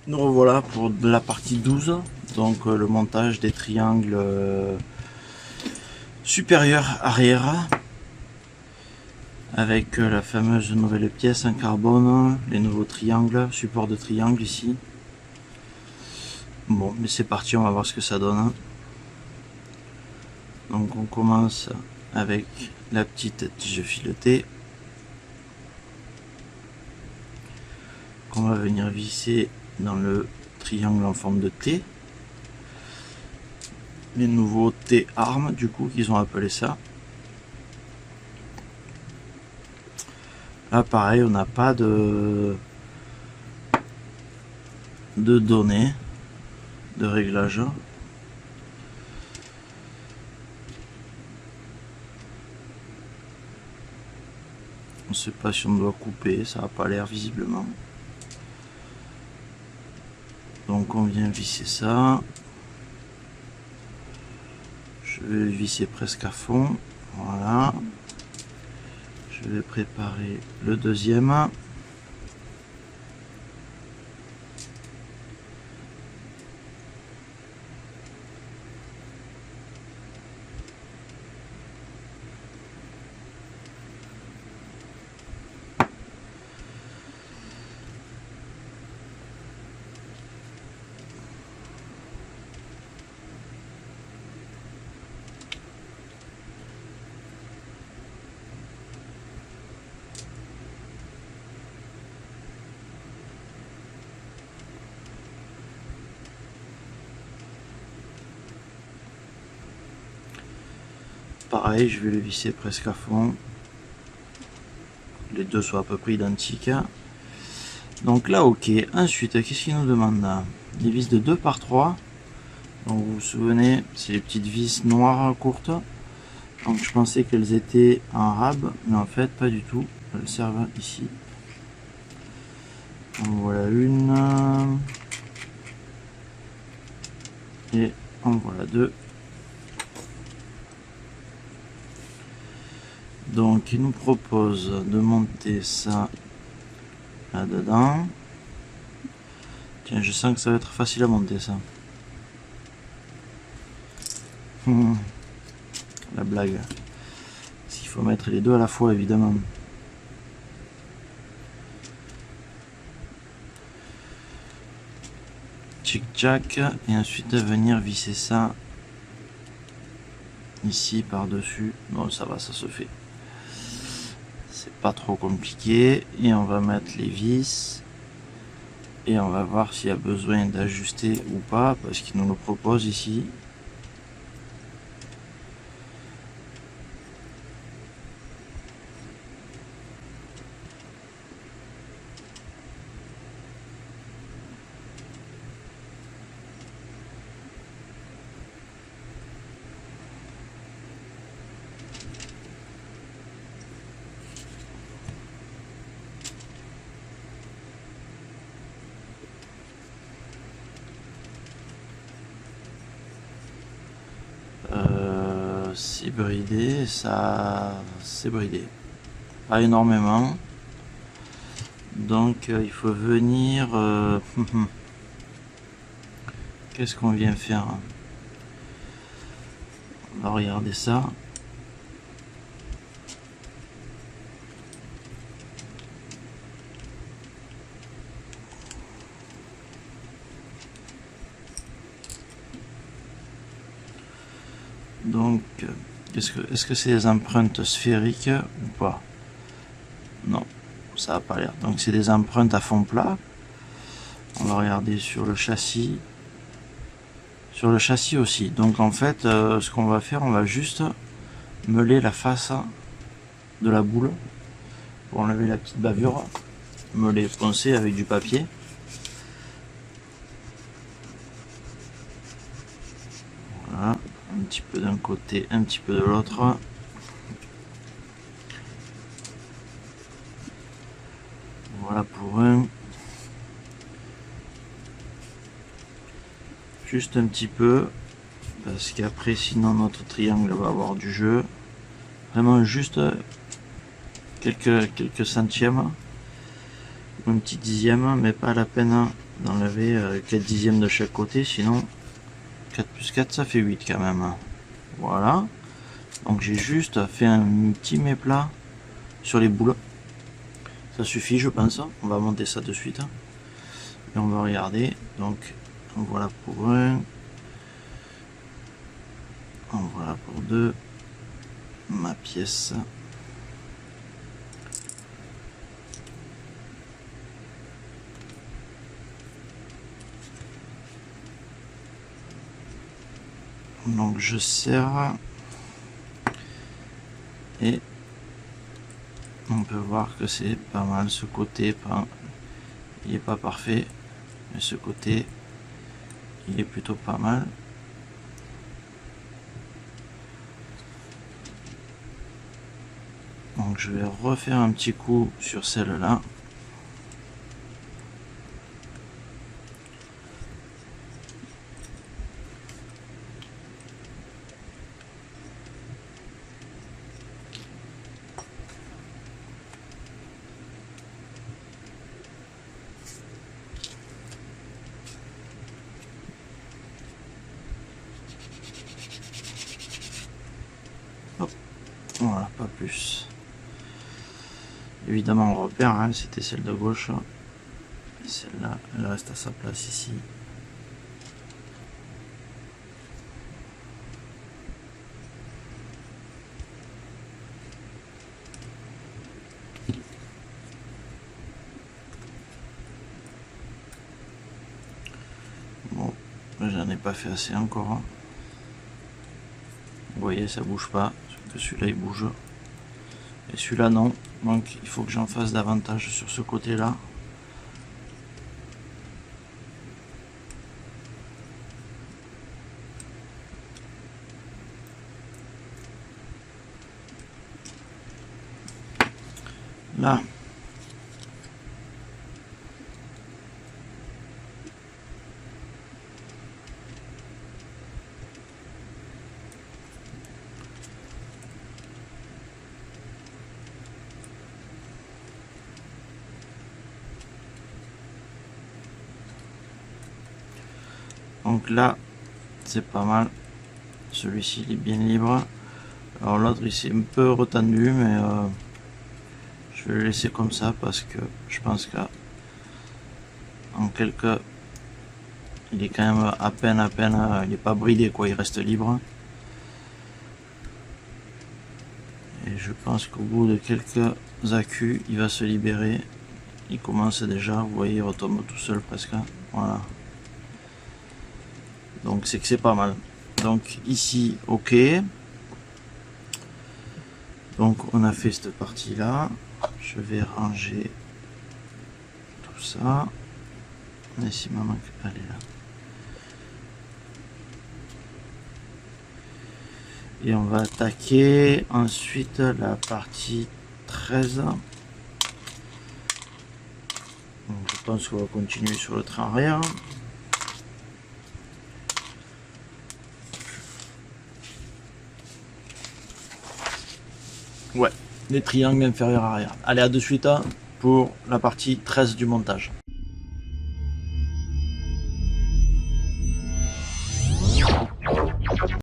Nous revoilà pour la partie 12, donc le montage des triangles supérieur arrière avec la fameuse nouvelle pièce en carbone, les nouveaux triangles, support de triangle ici. Bon, mais c'est parti, on va voir ce que ça donne. Donc on commence avec la petite tige filetée qu'on va venir visser dans le triangle en forme de T. Les nouveaux T-armes du coup qu'ils ont appelé ça. Là pareil, on n'a pas de données de réglage. On ne sait pas si on doit couper, ça n'a pas l'air visiblement. Donc on vient visser ça. Je vais visser presque à fond. Voilà. Je vais préparer le deuxième. Pareil, je vais le visser presque à fond. Les deux sont à peu près identiques. Donc là, ok. Ensuite, qu'est-ce qu'il nous demande là? Des vis de 2 par 3. Donc vous vous souvenez, c'est les petites vis noires courtes. Donc je pensais qu'elles étaient en rab, mais en fait pas du tout. Elles servent ici. En voilà une. Et en voilà deux. Donc il nous propose de monter ça là-dedans. Tiens, je sens que ça va être facile à monter ça. La blague. Parce qu'il faut mettre les deux à la fois évidemment. Tchic-tchac. Et ensuite venir visser ça ici par-dessus. Non, ça va, ça se fait. C'est pas trop compliqué. Et on va mettre les vis. Et on va voir s'il y a besoin d'ajuster ou pas, parce qu'il nous le propose ici. C'est bridé, ça c'est bridé. Pas énormément. Donc il faut venir... Qu'est-ce qu'on vient faire? On va regarder ça. Donc, est-ce que c'est des empreintes sphériques ou pas? Non, ça n'a pas l'air. Donc c'est des empreintes à fond plat. On va regarder sur le châssis. Sur le châssis aussi. Donc en fait, ce qu'on va faire, on va juste meuler la face de la boule pour enlever la petite bavure. Meuler, poncer avec du papier. Voilà, un petit peu d'un côté, un petit peu de l'autre. Voilà pour un. Juste un petit peu, parce qu'après sinon notre triangle va avoir du jeu. Vraiment juste quelques centièmes, un petit dixième, mais pas la peine d'enlever 4 dixièmes de chaque côté, sinon 4 plus 4 ça fait 8 quand même. Voilà, donc j'ai juste fait un petit méplat sur les boules, ça suffit je pense. On va monter ça de suite et on va regarder. Donc voilà pour un, voilà pour deux, ma pièce. Donc je serre et on peut voir que c'est pas mal. Ce côté, il est pas parfait, mais ce côté il est plutôt pas mal. Donc je vais refaire un petit coup sur celle-là. Hop. Voilà, pas plus. Évidemment on repère, hein, c'était celle de gauche. Celle-là, elle reste à sa place ici. Bon, j'en ai pas fait assez encore. Hein. Vous voyez, ça bouge pas, que celui-là il bouge. Et celui-là non, donc il faut que j'en fasse davantage sur ce côté-là. Là. Donc là, c'est pas mal. Celui-ci, il est bien libre. Alors l'autre, il s'est un peu retendu, mais je vais le laisser comme ça parce que je pense qu'en quelques... Il est quand même à peine, il n'est pas bridé, quoi, il reste libre. Et je pense qu'au bout de quelques accus, il va se libérer. Il commence déjà, vous voyez, il retombe tout seul presque. Voilà. Donc c'est que c'est pas mal. Donc ici, ok. Donc on a fait cette partie là. Je vais ranger tout ça. Ici maman, elle est là. Et on va attaquer ensuite la partie 13. Donc je pense qu'on va continuer sur le train arrière. Ouais, les triangles inférieurs arrière. Allez, à de suite pour la partie 13 du montage.